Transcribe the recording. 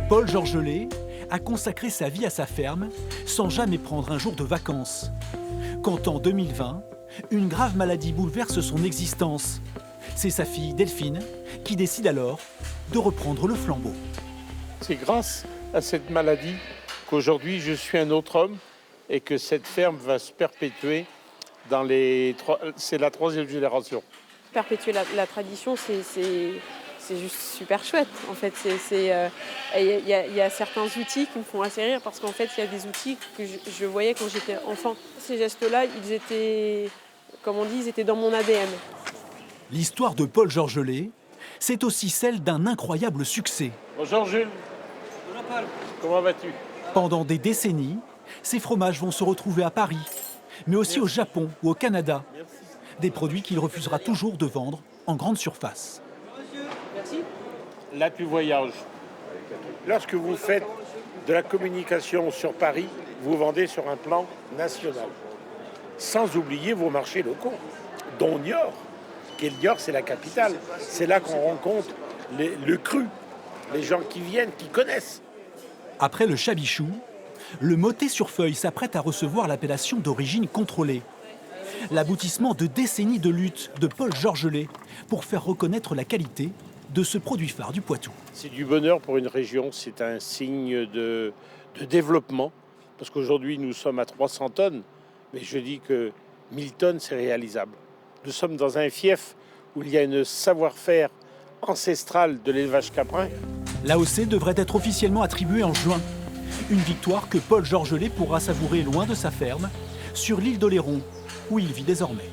Paul Georgelé a consacré sa vie à sa ferme sans jamais prendre un jour de vacances. Quand en 2020, une grave maladie bouleverse son existence. C'est sa fille Delphine qui décide alors de reprendre le flambeau. C'est grâce à cette maladie qu'aujourd'hui je suis un autre homme et que cette ferme va se perpétuer dans c'est la 3e génération. Perpétuer la tradition, c'est juste super chouette. En fait, il y a certains outils qui me font assez rire parce qu'en fait, il y a des outils que je voyais quand j'étais enfant. Ces gestes-là, ils étaient, comme on dit, ils étaient dans mon ADN. L'histoire de Paul Georgelé, c'est aussi celle d'un incroyable succès. Bonjour Jules. Bonjour Paul. Comment vas-tu? Pendant des décennies, ces fromages vont se retrouver à Paris, mais aussi au Japon ou au Canada. Des produits qu'il refusera toujours de vendre en grande surface. Merci. Là, tu voyages. Lorsque vous faites de la communication sur Paris, vous vendez sur un plan national. Sans oublier vos marchés locaux, dont Niort. Et Niort, c'est la capitale. C'est là qu'on rencontre le cru, les gens qui viennent, qui connaissent. Après le chabichou, le motet sur feuille s'apprête à recevoir l'appellation d'origine contrôlée. L'aboutissement de décennies de lutte de Paul Georgelé pour faire reconnaître la qualité de ce produit phare du Poitou. C'est du bonheur pour une région, c'est un signe de développement. Parce qu'aujourd'hui, nous sommes à 300 tonnes, mais je dis que 1000 tonnes, c'est réalisable. Nous sommes dans un fief où il y a un savoir-faire ancestral de l'élevage caprin. L'AOC devrait être officiellement attribuée en juin. Une victoire que Paul Georgelé pourra savourer loin de sa ferme, sur l'île d'Oléron, où il vit désormais.